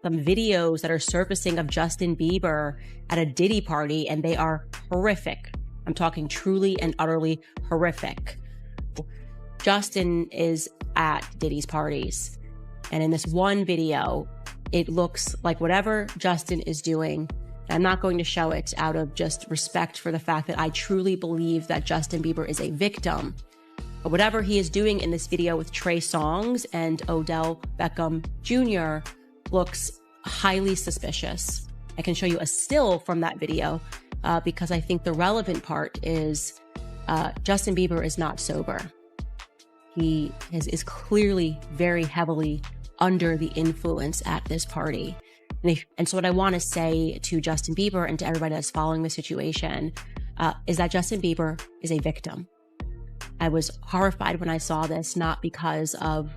some videos that are surfacing of Justin Bieber at a Diddy party, and they are horrific. I'm talking truly and utterly horrific. Justin is at Diddy's parties, and in this one video, it looks like whatever Justin is doing, I'm not going to show it out of just respect for the fact that I truly believe that Justin Bieber is a victim. But whatever he is doing in this video with Trey Songz and Odell Beckham Jr. looks highly suspicious. I can show you a still from that video because I think the relevant part is Justin Bieber is not sober. He is clearly very heavily under the influence at this party. And so what I want to say to Justin Bieber and to everybody that's following the situation is that Justin Bieber is a victim. I was horrified when I saw this, not because of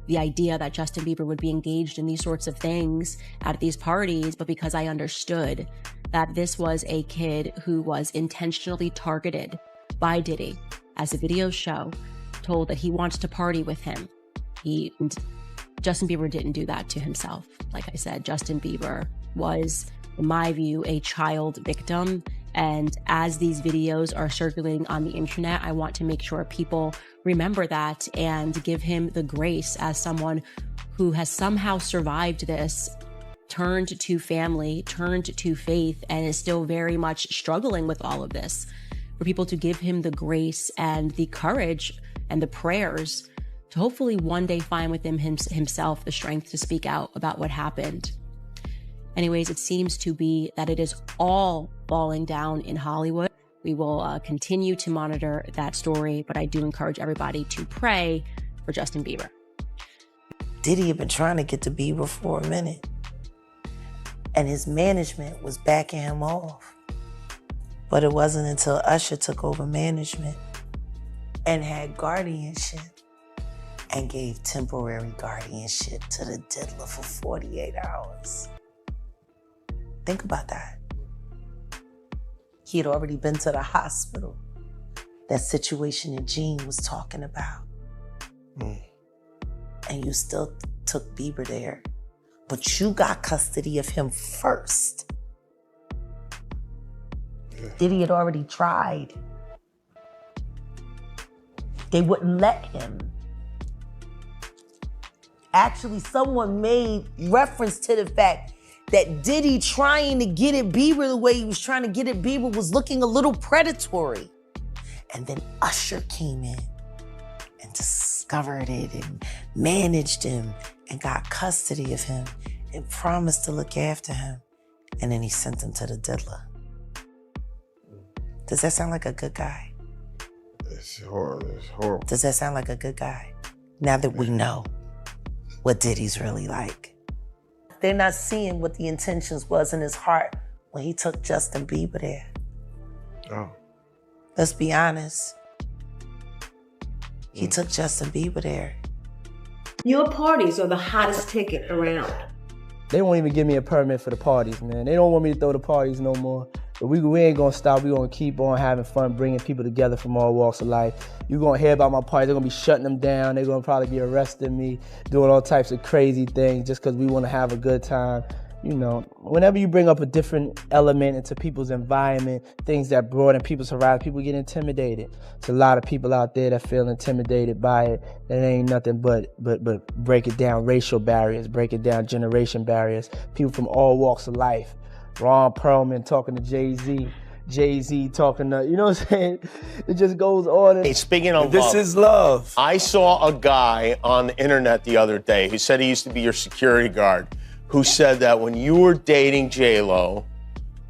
the idea that Justin Bieber would be engaged in these sorts of things at these parties, but because I understood that this was a kid who was intentionally targeted by Diddy, as the videos show, told that he wants to party with him. Justin Bieber didn't do that to himself. Like I said, Justin Bieber was, in my view, a child victim. And as these videos are circulating on the internet, I want to make sure people remember that and give him the grace as someone who has somehow survived this, turned to family, turned to faith, and is still very much struggling with all of this. For people to give him the grace and the courage and the prayers to hopefully one day find within himself the strength to speak out about what happened. Anyways, it seems to be that it is all falling down in Hollywood. We will continue to monitor that story, but I do encourage everybody to pray for Justin Bieber. Diddy had been trying to get to Bieber for a minute, and his management was backing him off. But it wasn't until Usher took over management and had guardianship and gave temporary guardianship to the diddler for 48 hours. Think about that. He had already been to the hospital. That situation that Gene was talking about. And you still took Bieber there. But you got custody of him first. Diddy had already tried. They wouldn't let him. Actually, someone made reference to the fact that Diddy trying to get at Bieber the way he was trying to get at Bieber was looking a little predatory. And then Usher came in and discovered it and managed him and got custody of him and promised to look after him. And then he sent him to the diddler. Does that sound like a good guy? It's horrible. Does that sound like a good guy? Now that we know what Diddy's really like. They're not seeing what the intentions was in his heart when he took Justin Bieber there. Oh. Let's be honest. He took Justin Bieber there. Your parties are the hottest ticket around. They won't even give me a permit for the parties, man. They don't want me to throw the parties no more. But we ain't gonna stop. We gonna keep on having fun, bringing people together from all walks of life. You're gonna hear about my parties. They're gonna be shutting them down. They're gonna probably be arresting me, doing all types of crazy things just because we wanna have a good time. You know, whenever you bring up a different element into people's environment, things that broaden people's horizon, people get intimidated. There's a lot of people out there that feel intimidated by it. That ain't nothing but break it down racial barriers, break it down generation barriers. People from all walks of life. Ron Perlman talking to Jay-Z. Jay-Z talking to, you know what I'm saying? It just goes on. Hey, speaking of this love, is love. I saw a guy on the internet the other day who said he used to be your security guard, who said that when you were dating J-Lo,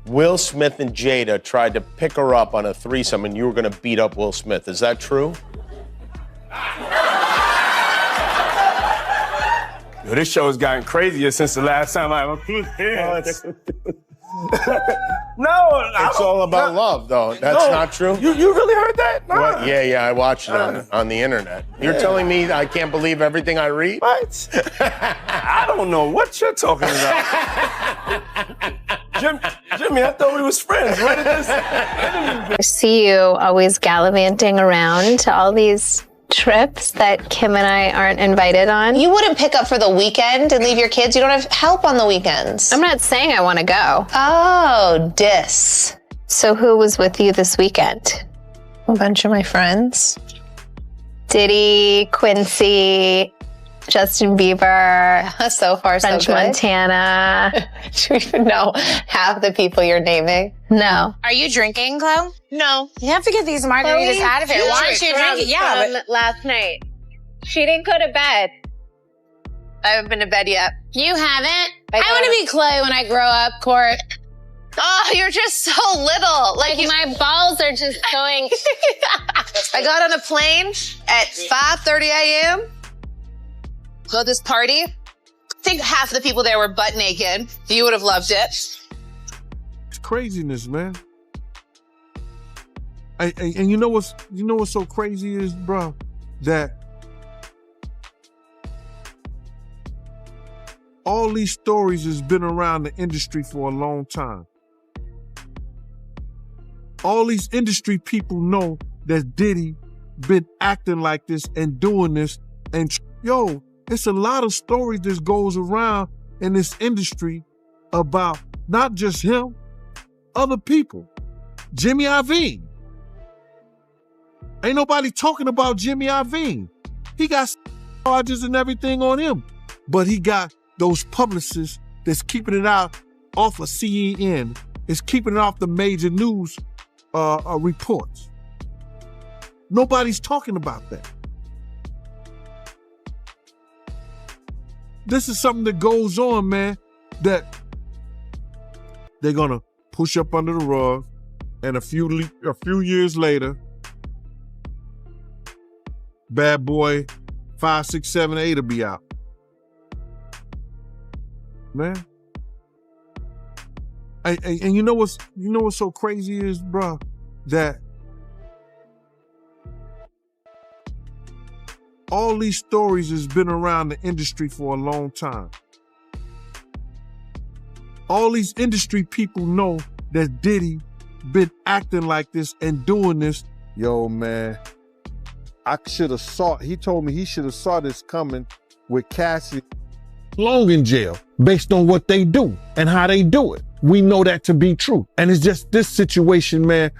Will Smith and Jada tried to pick her up on a threesome and you were going to beat up Will Smith. Is that true? Yo, this show has gotten crazier since the last time I was here. No, it's all about love, though. That's not true? You really heard that? Nah. What? Yeah, I watched it on the internet. You're telling me I can't believe everything I read? What? I don't know what you're talking about. Jimmy, I thought we was friends. I see you always gallivanting around to all these trips that Kim and I aren't invited on. You wouldn't pick up for the weekend and leave your kids? You don't have help on the weekends. I'm not saying I want to go. Oh, dis. So who was with you this weekend? A bunch of my friends. Diddy, Quincy, Justin Bieber, So far, so French good. Montana. Do you even know half the people you're naming? No. Are you drinking, Chloe? No. You have to get these margaritas out of here. Why aren't you drinking? Yeah, but last night. She didn't go to bed. I haven't been to bed yet. you haven't. I want to be Chloe when I grow up, Court. Oh, you're just so little. Like my balls are just going. I got on a plane at 5:30 a.m. Go to this party. I think half the people there were butt naked. You would have loved it. It's craziness, man. And you know what's so crazy is, bro, that all these stories has been around the industry for a long time. All these industry people know that Diddy been acting like this and doing this. And yo, it's a lot of stories that goes around in this industry about not just him, other people. Jimmy Iovine. Ain't nobody talking about Jimmy Iovine. He got charges and everything on him. But he got those publicists that's keeping it out off of CNN. It's keeping it off the major news reports. Nobody's talking about that. This is something that goes on, man, that they're gonna push up under the rug, and a few years later, Bad Boy 5, 6, 7, 8 will be out. Man. And you know what's so crazy is, bro, that all these stories has been around the industry for a long time. All these industry people know that Diddy been acting like this and doing this. Yo, man, he told me he should have saw this coming with Cassie long in jail based on what they do and how they do it. We know that to be true. And it's just this situation, man,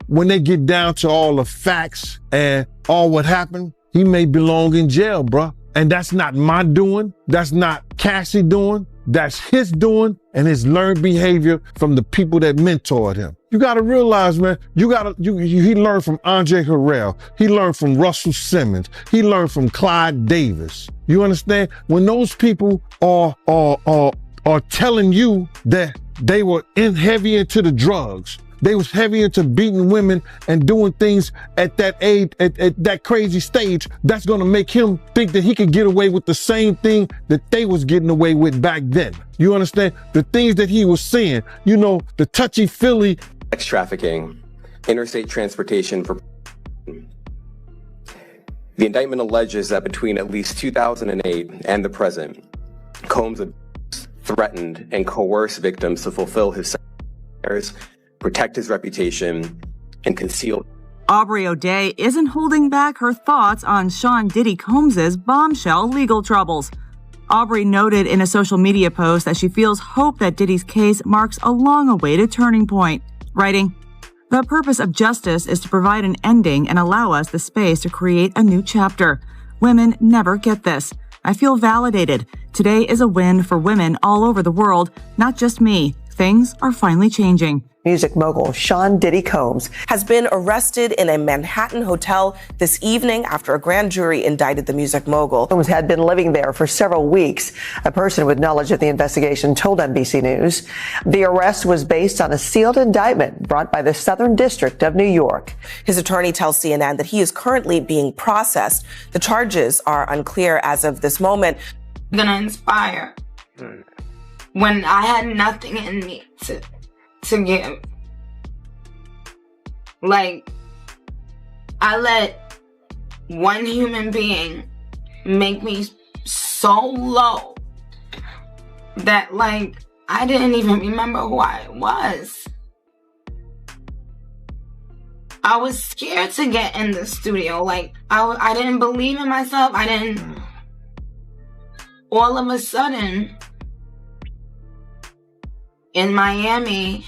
when they get down to all the facts and all what happened, he may belong in jail, bruh. And that's not my doing. That's not Cassie doing. That's his doing and his learned behavior from the people that mentored him. You gotta realize, man, he learned from Andre Harrell. He learned from Russell Simmons. He learned from Clyde Davis. You understand? When those people are telling you that they were heavy into the drugs, they was heavy into beating women and doing things at that age, at that crazy stage, that's gonna make him think that he could get away with the same thing that they was getting away with back then. You understand? The things that he was saying, you know, the touchy-feely. Sex trafficking, interstate transportation for. The indictment alleges that between at least 2008 and the present, Combs threatened and coerced victims to fulfill his desires, protect his reputation, and conceal. Aubrey O'Day isn't holding back her thoughts on Sean Diddy Combs' bombshell legal troubles. Aubrey noted in a social media post that she feels hope that Diddy's case marks a long-awaited turning point, writing, "The purpose of justice is to provide an ending and allow us the space to create a new chapter. Women never get this. I feel validated. Today is a win for women all over the world, not just me. Things are finally changing." Music mogul Sean Diddy Combs has been arrested in a Manhattan hotel this evening after a grand jury indicted the music mogul. Combs had been living there for several weeks. A person with knowledge of the investigation told NBC News the arrest was based on a sealed indictment brought by the Southern District of New York. His attorney tells CNN that he is currently being processed. The charges are unclear as of this moment. Gonna inspire when I had nothing in me to give. Like, I let one human being make me so low that, like, I didn't even remember who I was. I was scared to get in the studio. Like, I didn't believe in myself. All of a sudden, in Miami,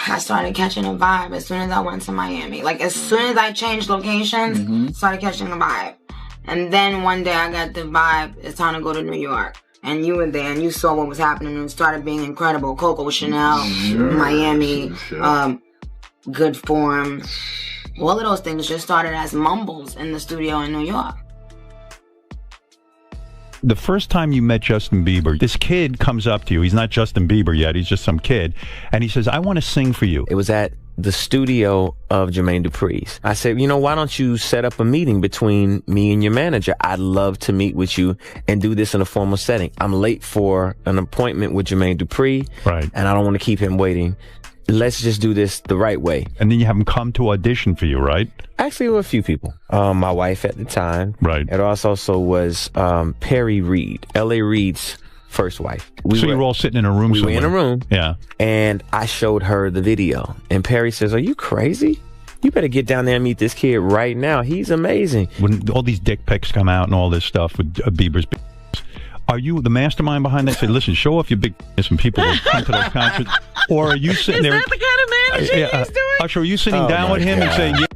I started catching a vibe as soon as I went to Miami. Like, as soon as I changed locations, started catching a vibe. And then one day I got the vibe, it's time to go to New York. And you were there and you saw what was happening and it started being incredible. Coco Chanel, Miami, Good Form. All of those things just started as mumbles in the studio in New York. The first time you met Justin Bieber, this kid comes up to you. He's not Justin Bieber yet. He's just some kid. And he says, I want to sing for you. It was at the studio of Jermaine Dupri's. I said, why don't you set up a meeting between me and your manager? I'd love to meet with you and do this in a formal setting. I'm late for an appointment with Jermaine Dupri. Right. And I don't want to keep him waiting. Let's just do this the right way. And then you have him come to audition for you, right? Actually, there were a few people. My wife at the time. Right. It also was Perry Reed, L.A. Reid's first wife. You were all sitting in a room somewhere. We were in a room. Yeah. And I showed her the video. And Perry says, are you crazy? You better get down there and meet this kid right now. He's amazing. When all these dick pics come out and all this stuff with Bieber's, are you the mastermind behind that? Say, listen, show off your big penis and people will come to those concerts. Or are you sitting there? Is that the kind of manager he's doing? Usher, are you sitting down with him and saying, yeah,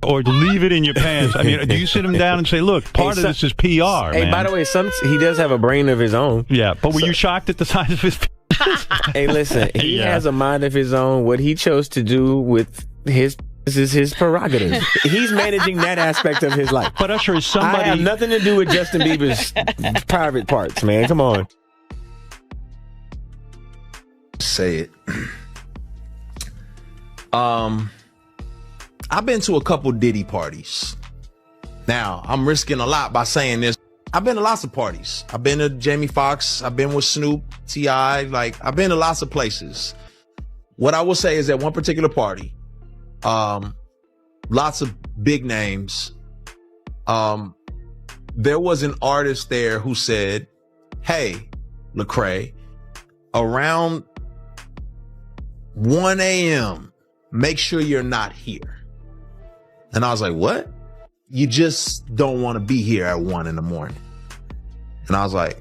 or leave it in your pants? I mean, do you sit him down and say, look, part of this is PR, man? By the way, he does have a brain of his own. Yeah, but were you shocked at the size of his penis? Hey, listen, he has a mind of his own. What he chose to do with his... This is his prerogative. He's managing that aspect of his life. But Usher, is somebody... I have nothing to do with Justin Bieber's private parts, man. Come on. Say it. I've been to a couple Diddy parties. Now, I'm risking a lot by saying this. I've been to lots of parties. I've been to Jamie Foxx. I've been with Snoop, T.I. I've been to lots of places. What I will say is that one particular party, lots of big names. There was an artist there who said, hey, Lecrae, around 1 a.m., make sure you're not here. And I was like, what? You just don't want to be here at 1 in the morning. And I was like,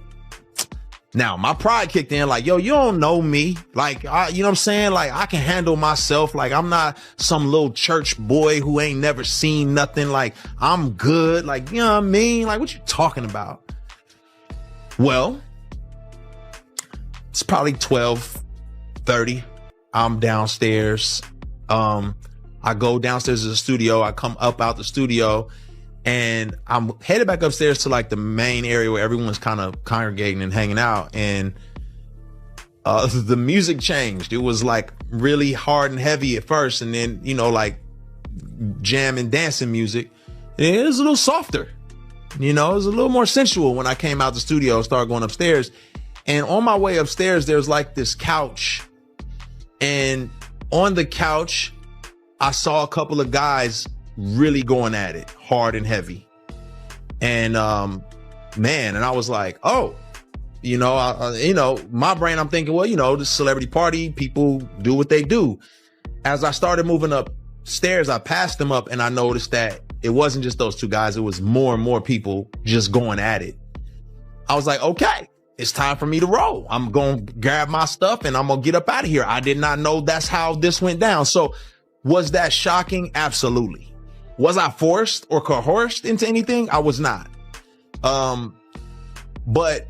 now my pride kicked in, like, yo, you don't know me. You know what I'm saying? I can handle myself. I'm not some little church boy who ain't never seen nothing. I'm good. You know what I mean? What you talking about? Well, it's probably 12:30. I'm downstairs. I go downstairs to the studio. I come up out the studio. And I'm headed back upstairs to the main area where everyone's kind of congregating and hanging out. And the music changed. It was really hard and heavy at first. And then, jam and dancing music. And it was a little softer. It was a little more sensual when I came out the studio and started going upstairs. And on my way upstairs, there's this couch. And on the couch, I saw a couple of guys really going at it hard and heavy. And and I was like, oh, my brain, I'm thinking, well, this celebrity party, people do what they do. As I started moving upstairs, I passed them up and I noticed that it wasn't just those two guys. It was more and more people just going at it. I was like, okay, it's time for me to roll. I'm going to grab my stuff and I'm going to get up out of here. I did not know that's how this went down. So was that shocking? Absolutely. Was I forced or coerced into anything? I was not. But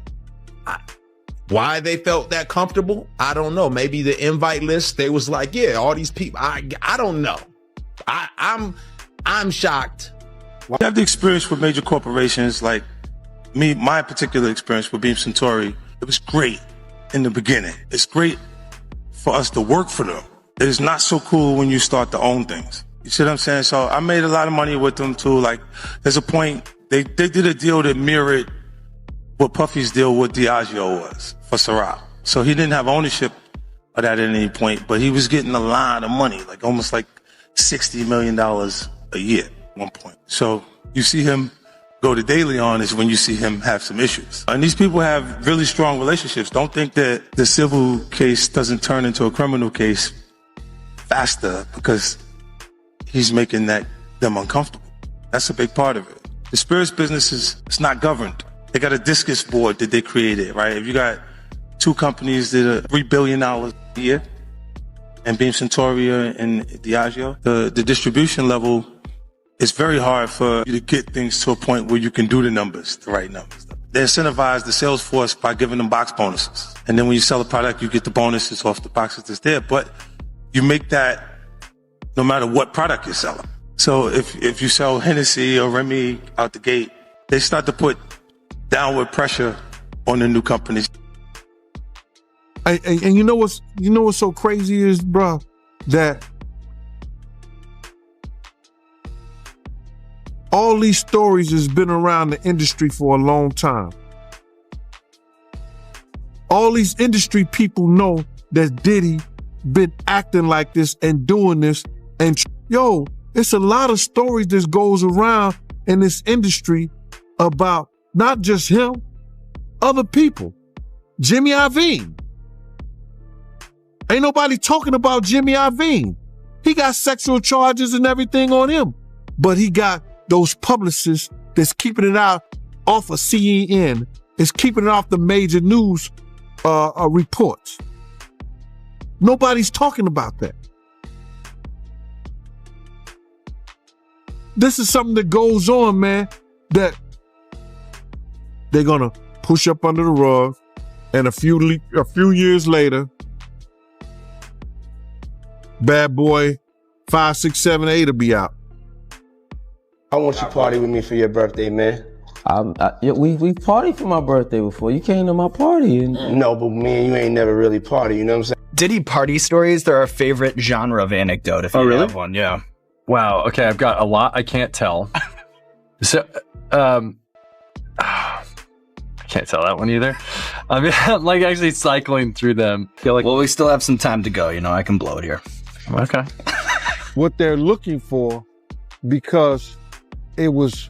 why they felt that comfortable, I don't know. Maybe the invite list, they was like, yeah, all these people. I don't know. I'm shocked. I have the experience with major corporations, like me, my particular experience with Beam Suntory. It was great in the beginning. It's great for us to work for them. It is not so cool when you start to own things. You see what I'm saying? So I made a lot of money with them too. There's a point, they did a deal that mirrored what Puffy's deal with Diageo was for Ciroc. So he didn't have ownership of that at any point, but he was getting a lot of money, almost $60 million a year at one point. So you see him go to De Leon is when you see him have some issues. And these people have really strong relationships. Don't think that the civil case doesn't turn into a criminal case faster because he's making them uncomfortable. That's a big part of it. The spirits business it's not governed. They got a discus board that they created, right? If you got two companies that are $3 billion a year, and Beam Centauria and Diageo, the distribution level, it's very hard for you to get things to a point where you can do the right numbers. They incentivize the sales force by giving them box bonuses. And then when you sell a product, you get the bonuses off the boxes that's there. But you make that no matter what product you're selling. So if you sell Hennessy or Remy out the gate, they start to put downward pressure on the new companies. And you know what's so crazy is, bro, that all these stories has been around the industry for a long time. All these industry people know that Diddy been acting like this and doing this. And yo, it's a lot of stories that goes around in this industry about not just him, other people. Jimmy Iovine. Ain't nobody talking about Jimmy Iovine. He got sexual charges and everything on him. But he got those publicists that's keeping it out off of CNN, is keeping it off the major news reports. Nobody's talking about that. This is something that goes on, man, that they're gonna push up under the rug, and a few years later, Bad Boy 5, 6, 7, 8 will be out. I want you to party with me for your birthday, man. We partied for my birthday before. You came to my party. No, but me and you ain't never really party, you know what I'm saying? Diddy party stories, they're our favorite genre of anecdote, if you have one, yeah. Wow, okay, I've got a lot I can't tell. So, I can't tell that one either. I mean, I'm like actually cycling through them. Well, we still have some time to go, I can blow it here. Okay. What they're looking for, because it was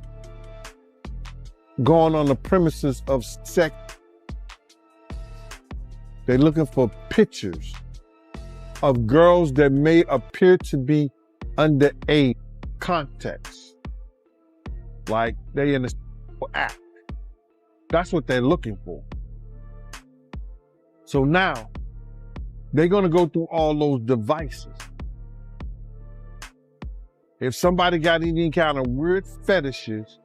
going on the premises of sex, they're looking for pictures of girls that may appear to be underage context. Like they in a act. That's what they're looking for. So now, they're gonna go through all those devices. If somebody got any kind of weird fetishes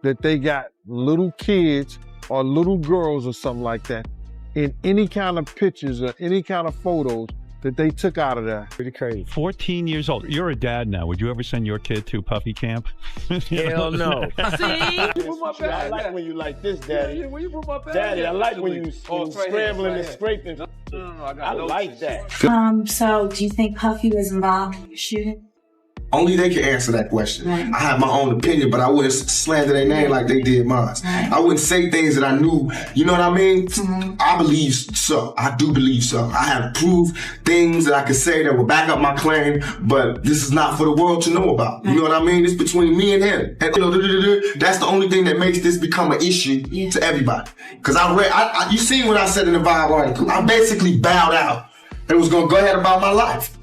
that they got little kids or little girls or something like that in any kind of pictures or any kind of photos that they took out of there. Pretty crazy. 14 years old. You're a dad now. Would you ever send your kid to puppy camp? Hell no. I like when you like this, Daddy. Yeah, when you put my bag Daddy, I like when you scrambling and scraping. No, I like that. So do you think Puffy was involved in your shooting? Only they can answer that question. Right. I have my own opinion, but I wouldn't slander their name like they did mine. Right. I wouldn't say things that I knew, you know what I mean? Mm-hmm. I believe so. I do believe so. I have proved things that I could say that will back up my claim, but this is not for the world to know about. Right. You know what I mean? It's between me and him. And that's the only thing that makes this become an issue to everybody. Because you seen what I said in the Vibe article. I basically bowed out and was going to go ahead about my life.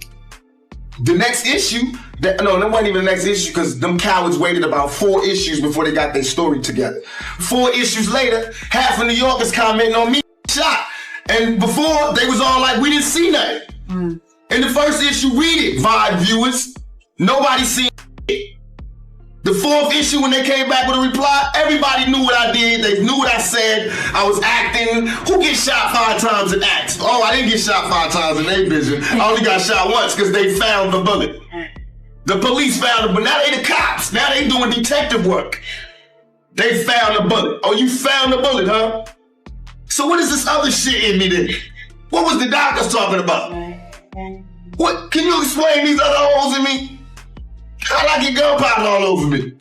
The next issue, that wasn't even the next issue because them cowards waited about 4 issues before they got their story together. 4 issues later, half of New York is commenting on me shot. And before, they was all like, we didn't see nothing. Mm. In the first issue, read it, Vibe viewers. Nobody seen it. The 4th issue, when they came back with a reply, everybody knew what I did. They knew what I said. I was acting. Who gets shot 5 times and acts? Oh, I didn't get shot 5 times in their vision. I only got shot once because they found the bullet. The police found it, but now they the cops. Now they doing detective work. They found the bullet. Oh, you found the bullet, huh? So what is this other shit in me then? What was the doctors talking about? What? Can you explain these other holes in me? How'd I get gunpowder all over me?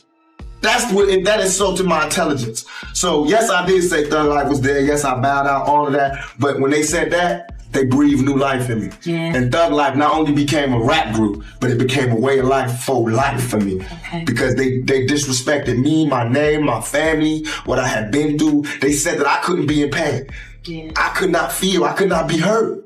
That insulted my intelligence. So yes, I did say Thug Life was there. Yes, I bowed out, all of that. But when they said that, they breathed new life in me. Yeah. And Thug Life not only became a rap group, but it became a way of life for life for me. Okay. Because they disrespected me, my name, my family, what I had been through. They said that I couldn't be in pain. I could not feel, I could not be heard.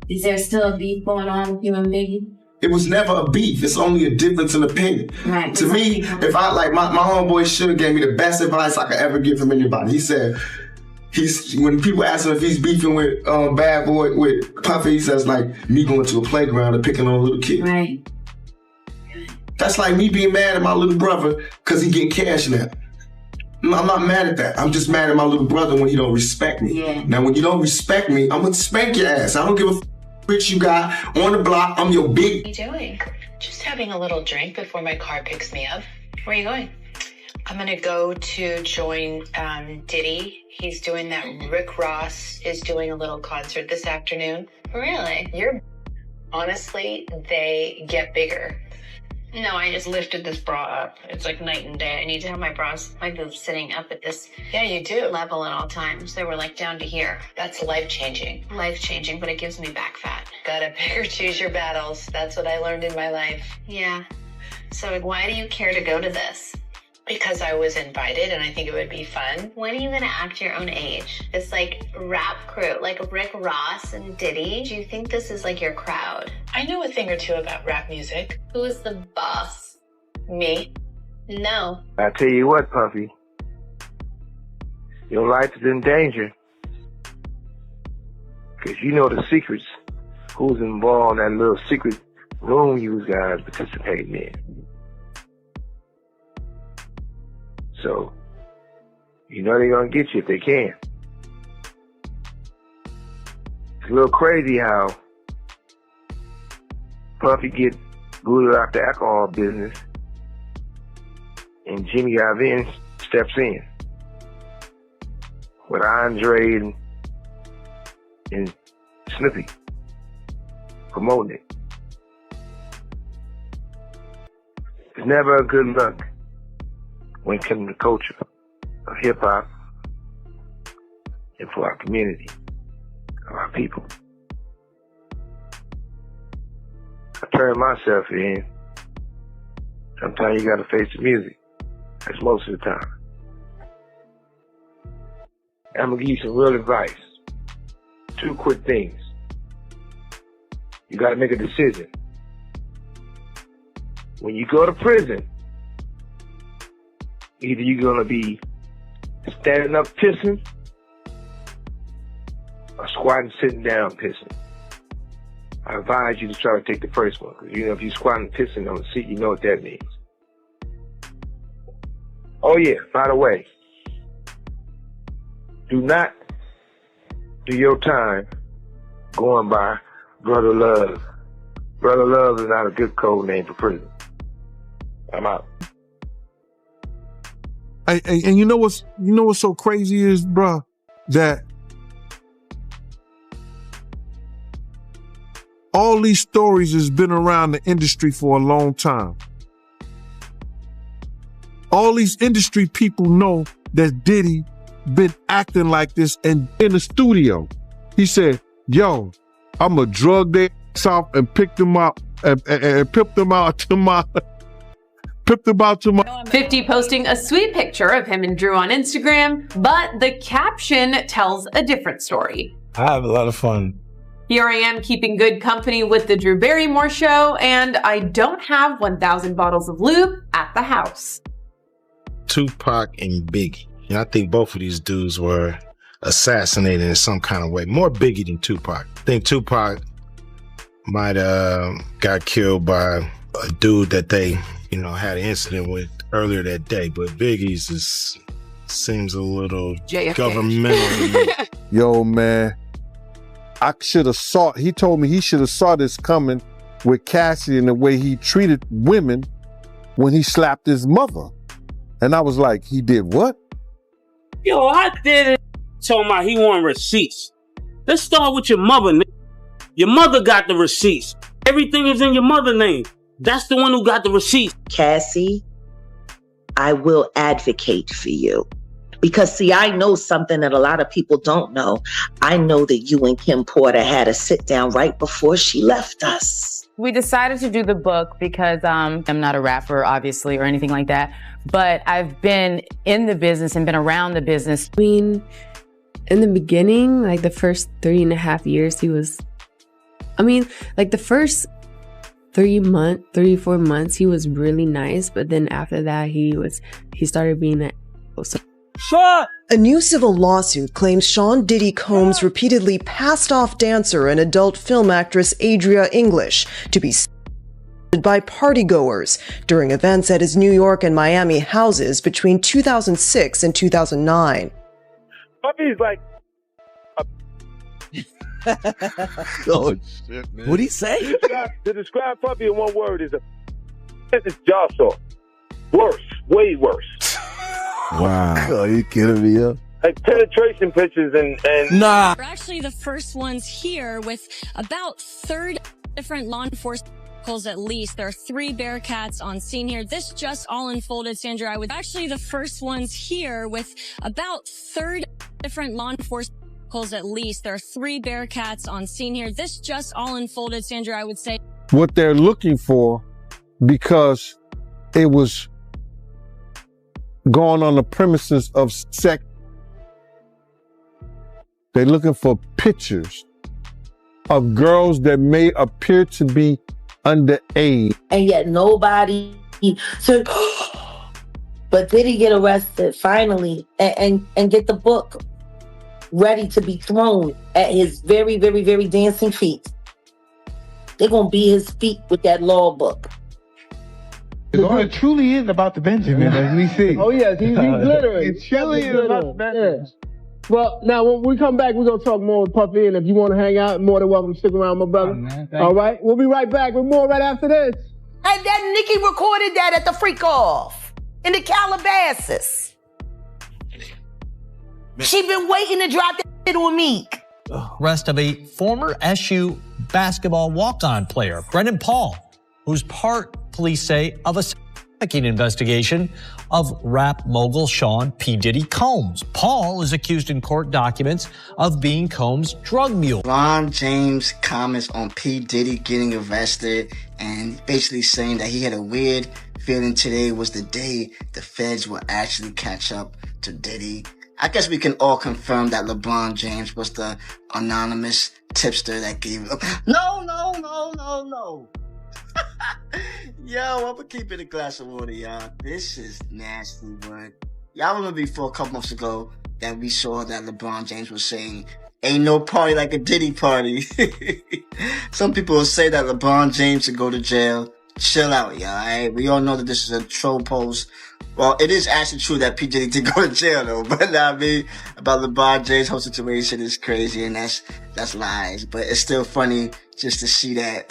Is there still a beef going on with you and Biggie? It was never a beef. It's only a difference in opinion. Right. To me, if I like my homeboy Sugar gave me the best advice I could ever get from anybody. He said, when people ask him if he's beefing with Bad Boy, with Puffy, he says like me going to a playground and picking on a little kid. Right. That's like me being mad at my little brother because he getting cash now. I'm not mad at that. I'm just mad at my little brother when he don't respect me. Yeah. Now, when you don't respect me, I'm gonna spank your ass. I don't give a bitch you got on the block. I'm your big. What are you doing? Just having a little drink before my car picks me up. Where are you going? I'm gonna go to join Diddy. He's doing that. Rick Ross is doing a little concert this afternoon. Really? Honestly, they get bigger. No, I just lifted this bra up. It's like night and day. I need to have my bras like sitting up at this level at all times. They were like down to here. That's life-changing. Life-changing, but it gives me back fat. Gotta pick or choose your battles. That's what I learned in my life. Yeah. So why do you care to go to this? Because I was invited and I think it would be fun. When are you gonna act your own age? It's like rap crew, like Rick Ross and Diddy. Do you think this is like your crowd? I know a thing or two about rap music. Who is the boss? Me? No. I tell you what, Puffy. Your life is in danger. Because you know the secrets. Who's involved in that little secret room you guys participating in. So, you know they're going to get you if they can. It's a little crazy how Puffy get booted out the alcohol business and Jimmy Iovine steps in with Andre and Snoopy promoting it. It's never a good look when it comes to culture of hip-hop and for our community, of our people. I turn myself in. Sometimes you gotta face the music. That's most of the time. I'm gonna give you some real advice. 2 quick things. You gotta make a decision. When you go to prison, either you're gonna be standing up pissing or squatting sitting down pissing. I advise you to try to take the first one, because you know if you're squatting pissing on the seat, you know what that means. Oh yeah, by the way, do not do your time going by Brother Love. Brother Love is not a good code name for prison. I'm out. And you know what's so crazy is, bruh, that all these stories has been around the industry for a long time. All these industry people know that Diddy been acting like this, and in the studio, he said, yo, I'm gonna drug their ass off and pick them up and pip them out to my 50 posting a sweet picture of him and Drew on Instagram, but the caption tells a different story. I have a lot of fun. Here I am keeping good company with the Drew Barrymore show, and I don't have 1,000 bottles of lube at the house. Tupac and Biggie. I think both of these dudes were assassinated in some kind of way. More Biggie than Tupac. I think Tupac might got killed by a dude that they, had an incident with earlier that day. But Biggie's seems a little JFK. Governmental. Yo, man, he told me he should have saw this coming with Cassie and the way he treated women when he slapped his mother. And I was like, he did what? Yo, I did it. Told my he want receipts. Let's start with your mother, nigga. Your mother got the receipts. Everything is in your mother's name. That's the one who got the receipts. Cassie, I will advocate for you. Because, see, I know something that a lot of people don't know. I know that you and Kim Porter had a sit down right before she left us. We decided to do the book because I'm not a rapper, obviously, or anything like that. But I've been in the business and been around the business. I mean, in the beginning, like the first 3.5 years, he was, the first 3 4 months, he was really nice. But then after that, he started being an asshole. A new civil lawsuit claims Sean Diddy Combs repeatedly passed off dancer and adult film actress Adria English to be by partygoers during events at his New York and Miami houses between 2006 and 2009. Puppy's like Oh shit, man. What'd he say? To describe puppy in one word is it's jaw saw. Worse, way worse. Wow. Oh, you kidding me up? Like penetration pictures and Nah. We're actually the first ones here with about 30 different law enforcement vehicles at least. There are 3 Bearcats on scene here. This just all unfolded, Sandra. I was actually the first ones here with about 30 different law enforcement vehicles at least. There are 3 Bearcats on scene here. This just all unfolded, Sandra, I would say. What they're looking for, because it was going on the premises of sex. They're looking for pictures of girls that may appear to be underage. And yet nobody said, but did he get arrested finally and get the book ready to be thrown at his very, very, very dancing feet? They're going to be his feet with that law book. It truly is about the Benjamin, as we see. Oh, yes, he's literally. It truly is about the Benjamin. Well, now, when we come back, we're going to talk more with Puffy, and if you want to hang out, more than welcome to stick around, my brother. All right? We'll be right back with more right after this. And that Nikki recorded that at the freak off in the Calabasas. She been waiting to drop that shit on Meek. Rest of a former SU basketball walk-on player, Brendan Paul, who's part, police say, of a trafficking investigation of rap mogul Sean P. Diddy Combs. Paul is accused in court documents of being Combs' drug mule. LeBron James comments on P. Diddy getting arrested and basically saying that he had a weird feeling today was the day the feds will actually catch up to Diddy. I guess we can all confirm that LeBron James was the anonymous tipster that gave him. No. Yo, I'm gonna keep it a glass of water, y'all. This is nasty, but y'all remember before a couple months ago that we saw that LeBron James was saying, ain't no party like a Diddy party. Some people will say that LeBron James should go to jail. Chill out, y'all, alright? We all know that this is a troll post. Well, it is actually true that P. Diddy did go to jail, though. But I mean, about LeBron James' whole situation is crazy, and that's lies. But it's still funny just to see that.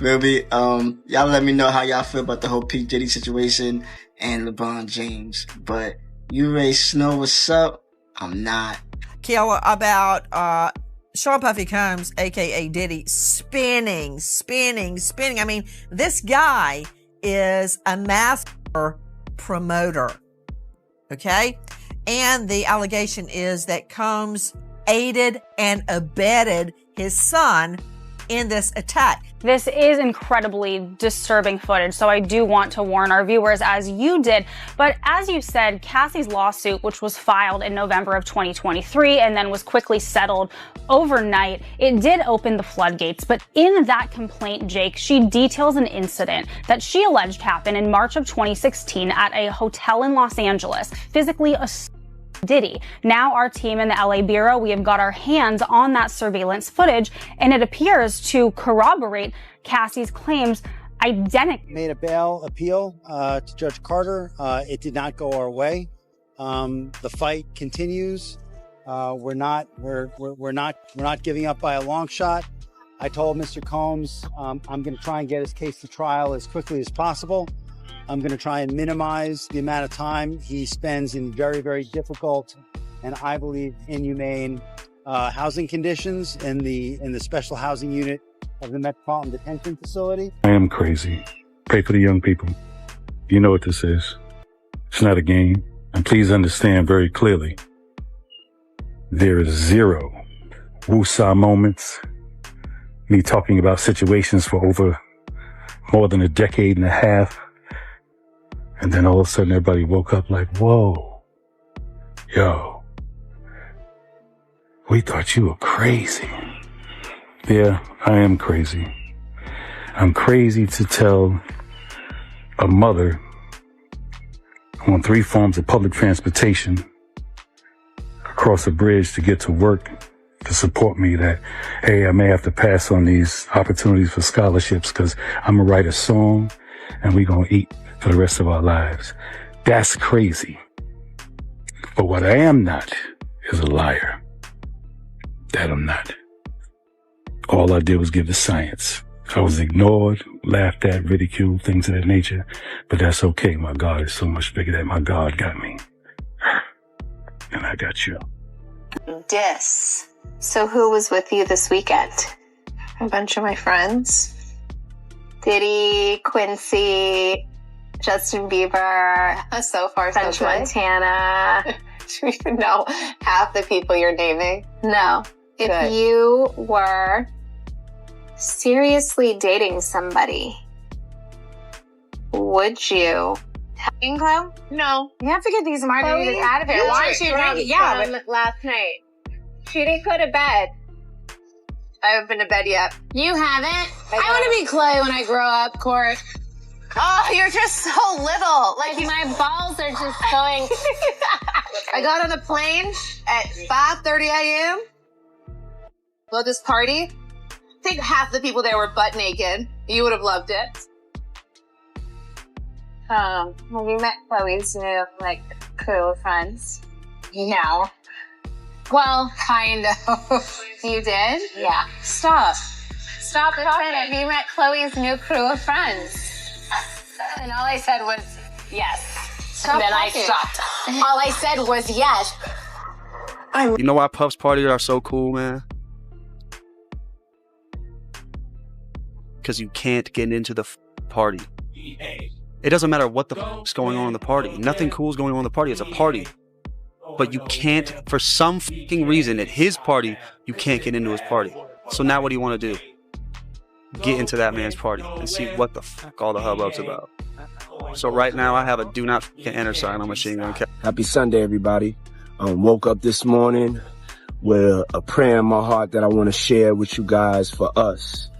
Maybe, y'all let me know how y'all feel about the whole P. Diddy situation and LeBron James. But you Ray Snow, what's up? I'm not. Kiala, about Sean Puffy Combs, aka Diddy, spinning. I mean, this guy is a master promoter. Okay? And the allegation is that Combs aided and abetted his son in this attack. This is incredibly disturbing footage, so I do want to warn our viewers, as you did. But as you said, Cassie's lawsuit, which was filed in November of 2023 and then was quickly settled overnight, it did open the floodgates. But in that complaint, Jake, she details an incident that she alleged happened in March of 2016 at a hotel in Los Angeles, physically assaulting Diddy. Now our team in the LA Bureau, we have got our hands on that surveillance footage, and it appears to corroborate Cassie's claims identically. Made a bail appeal to Judge Carter. It did not go our way. The fight continues. We're not giving up by a long shot. I told Mr. Combs I'm going to try and get his case to trial as quickly as possible. I'm going to try and minimize the amount of time he spends in very, very difficult and I believe inhumane housing conditions in the special housing unit of the Metropolitan Detention Facility. I am crazy. Pray for the young people. You know what this is. It's not a game. And please understand very clearly, there is zero woosah moments, me talking about situations for over more than a decade and a half. And then all of a sudden everybody woke up like, whoa, yo, we thought you were crazy. Yeah, I am crazy. I'm crazy to tell a mother on 3 forms of public transportation across a bridge to get to work to support me that, hey, I may have to pass on these opportunities for scholarships because I'm going to write a song and we're going to eat for the rest of our lives. That's crazy. But what I am not is a liar. That I'm not. All I did was give the science. I was ignored, laughed at, ridiculed, things of that nature. But that's okay. My God is so much bigger than my God got me. And I got you. Dis. So who was with you this weekend? A bunch of my friends. Diddy, Quincy, Justin Bieber, So far, French so good. Montana. Do you even know half the people you're naming? No. If Good. you were seriously dating somebody, would you? Drinking club? No. You have to get these margaritas out of here. Why aren't you drinking? Yeah, but last night. She didn't go to bed. I haven't been to bed yet. you haven't. I want to be Clay when I grow up, Court. Oh, you're just so little. Like my balls are just going. I got on a plane at 5:30 a.m. Well, this party. I think half the people there were butt naked. You would have loved it. Have you met Chloe's new, crew of friends? No. Well, kind of. You did? Yeah. Stop. Stop it. Have you met Chloe's new crew of friends? And all I said was yes. Stop and then talking. I stopped. All I said was yes. You know why Puff's parties are so cool, man? Because you can't get into the party. It doesn't matter what the is going on in the party. Nothing cool is going on in the party. It's a party. But you can't, for some fucking reason, at his party, you can't get into his party. So now what do you want to do? Get into that man's party and see what the fuck all the hubbub's about. So right now, I have a do not fucking enter sign on Machine Gun Kelly. Happy Sunday, everybody. Woke up this morning with a prayer in my heart that I want to share with you guys for us.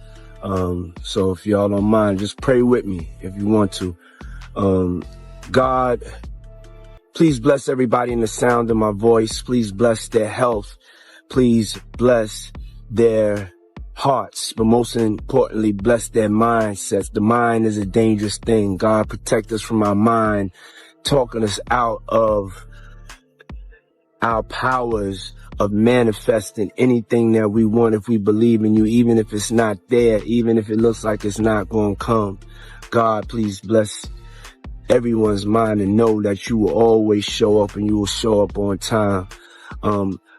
So if y'all don't mind, just pray with me if you want to. God, please bless everybody in the sound of my voice. Please bless their health. Please bless their hearts, but most importantly, bless their mindsets. The mind is a dangerous thing. God, protect us from our mind, talking us out of our powers of manifesting anything that we want if we believe in you, even if it's not there, even if it looks like it's not going to come. God, please bless everyone's mind and know that you will always show up and you will show up on time.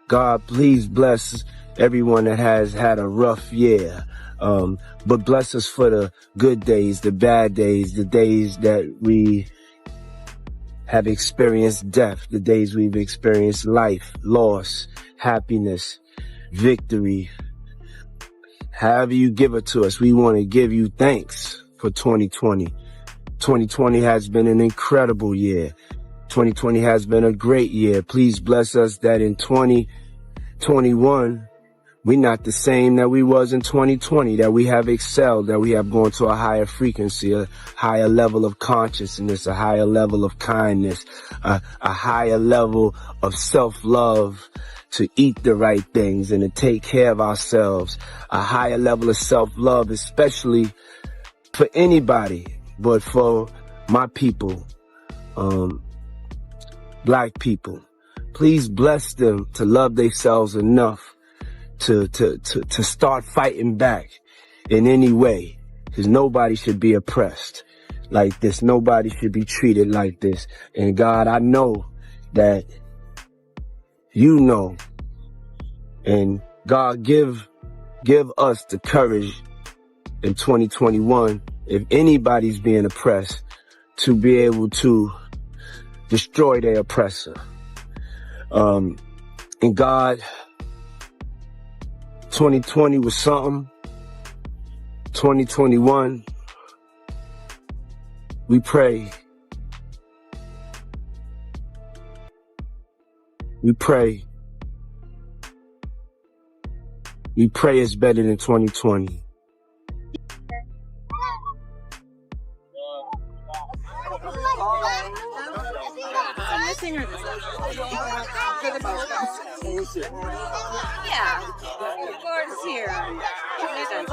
God, please bless everyone that has had a rough year. But bless us for the good days, the bad days, the days that we have experienced death, the days we've experienced life, loss, happiness, victory. However you give it to us, we want to give you thanks for 2020. 2020 has been an incredible year. 2020 has been a great year. Please bless us that in 2021, we're not the same that we was in 2020, that we have excelled, that we have gone to a higher frequency, a higher level of consciousness, a higher level of kindness, a higher level of self-love, to eat the right things and to take care of ourselves, a higher level of self-love, especially for anybody, but for my people, Black people. Please bless them to love themselves enough to start fighting back in any way, because nobody should be oppressed like this. Nobody should be treated like this. And God, I know that you know, and God, give us the courage in 2021, if anybody's being oppressed, to be able to destroy their oppressor. And God, 2020 was something. 2021, we pray. We pray. We pray it's better than 2020. Yeah, Gordon's here. Nathan's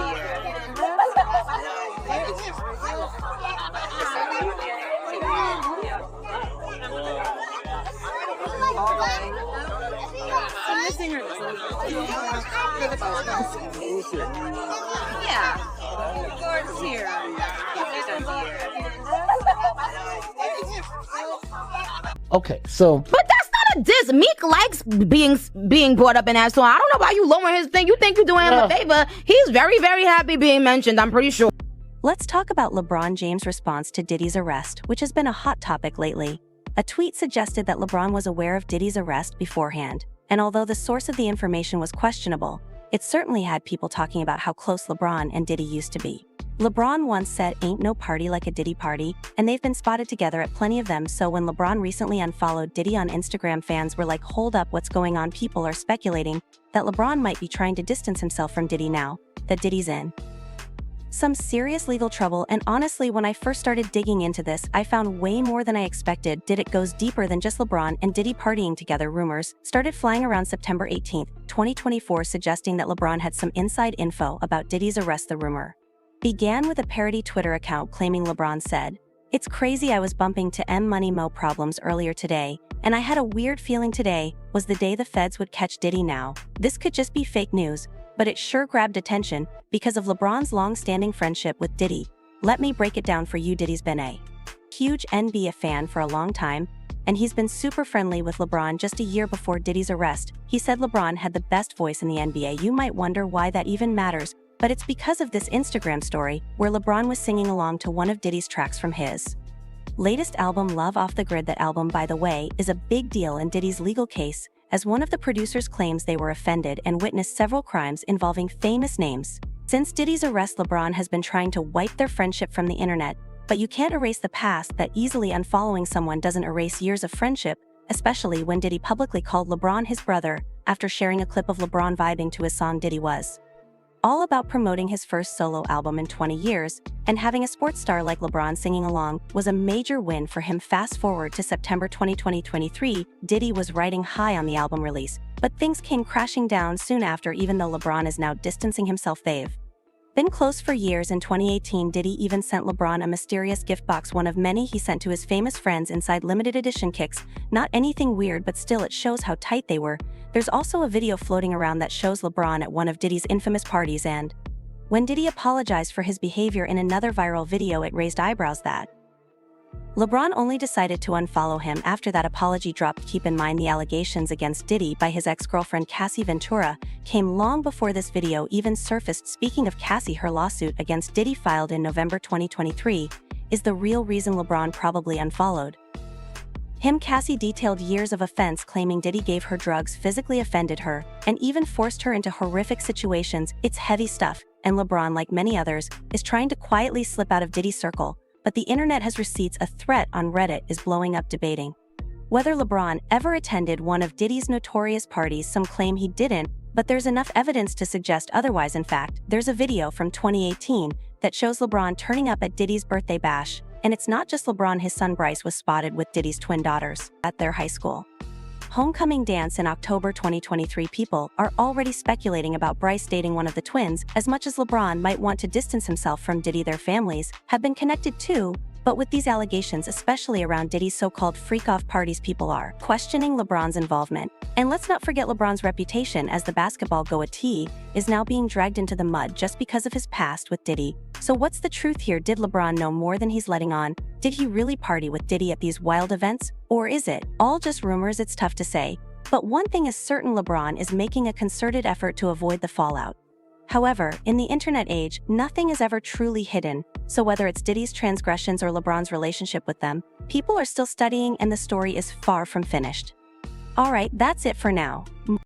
Yeah, Gordon's here. Nathan's Okay, so But that's not a diss. Meek likes being brought up in that song. I don't know why you lowering his thing. You think you're doing him a favor. He's very, very happy being mentioned, I'm pretty sure. Let's talk about LeBron James' response to Diddy's arrest, which has been a hot topic lately. A tweet suggested that LeBron was aware of Diddy's arrest beforehand, and although the source of the information was questionable, it certainly had people talking about how close LeBron and Diddy used to be. LeBron once said ain't no party like a Diddy party, and they've been spotted together at plenty of them, so when LeBron recently unfollowed Diddy on Instagram, fans were like, hold up, what's going on? People are speculating that LeBron might be trying to distance himself from Diddy now that Diddy's in some serious legal trouble, and honestly, when I first started digging into this, I found way more than I expected. It goes deeper than just LeBron and Diddy partying together. Rumors started flying around September 18, 2024, suggesting that LeBron had some inside info about Diddy's arrest. The rumor began with a parody Twitter account claiming LeBron said, "It's crazy, I was bumping to M Money Mo problems earlier today, and I had a weird feeling today was the day the feds would catch Diddy. Now, this could just be fake news, but it sure grabbed attention because of LeBron's long-standing friendship with Diddy. Let me break it down for you. Diddy's been a huge NBA fan for a long time, and he's been super friendly with LeBron. Just a year before Diddy's arrest, he said LeBron had the best voice in the NBA. You might wonder why that even matters, but it's because of this Instagram story where LeBron was singing along to one of Diddy's tracks from his latest album, Love Off the Grid. That album, by the way, is a big deal in Diddy's legal case, as one of the producers claims they were offended and witnessed several crimes involving famous names. Since Diddy's arrest, LeBron has been trying to wipe their friendship from the internet, but you can't erase the past that easily. Unfollowing someone doesn't erase years of friendship, especially when Diddy publicly called LeBron his brother after sharing a clip of LeBron vibing to his song Diddy Was all about, promoting his first solo album in 20 years, and having a sports star like LeBron singing along was a major win for him. Fast forward to September 2023, Diddy was riding high on the album release, but things came crashing down soon after. Even though LeBron is now distancing himself, they've been close for years. In 2018, Diddy even sent LeBron a mysterious gift box, one of many he sent to his famous friends. Inside, limited edition kicks. Not anything weird, but still it shows how tight they were. There's also a video floating around that shows LeBron at one of Diddy's infamous parties, and when Diddy apologized for his behavior in another viral video, it raised eyebrows that LeBron only decided to unfollow him after that apology dropped. Keep in mind, the allegations against Diddy by his ex-girlfriend Cassie Ventura came long before this video even surfaced. Speaking of Cassie, her lawsuit against Diddy, filed in November 2023, is the real reason LeBron probably unfollowed him. Cassie detailed years of offense, claiming Diddy gave her drugs, physically offended her, and even forced her into horrific situations. It's heavy stuff, and LeBron, like many others, is trying to quietly slip out of Diddy's circle. But the internet has receipts. A thread on Reddit is blowing up debating whether LeBron ever attended one of Diddy's notorious parties. Some claim he didn't, but there's enough evidence to suggest otherwise. In fact, there's a video from 2018 that shows LeBron turning up at Diddy's birthday bash, and it's not just LeBron. His son Bryce was spotted with Diddy's twin daughters at their high school homecoming dance in October 2023. People are already speculating about Bryce dating one of the twins. As much as LeBron might want to distance himself from Diddy, their families have been connected too. But with these allegations, especially around Diddy's so-called freak-off parties, people are questioning LeBron's involvement. And let's not forget LeBron's reputation as the basketball goatee is now being dragged into the mud just because of his past with Diddy. So what's the truth here? Did LeBron know more than he's letting on? Did he really party with Diddy at these wild events? Or is it all just rumors? It's tough to say. But one thing is certain, LeBron is making a concerted effort to avoid the fallout. However, in the internet age, nothing is ever truly hidden, so whether it's Diddy's transgressions or LeBron's relationship with them, people are still studying and the story is far from finished. Alright, that's it for now.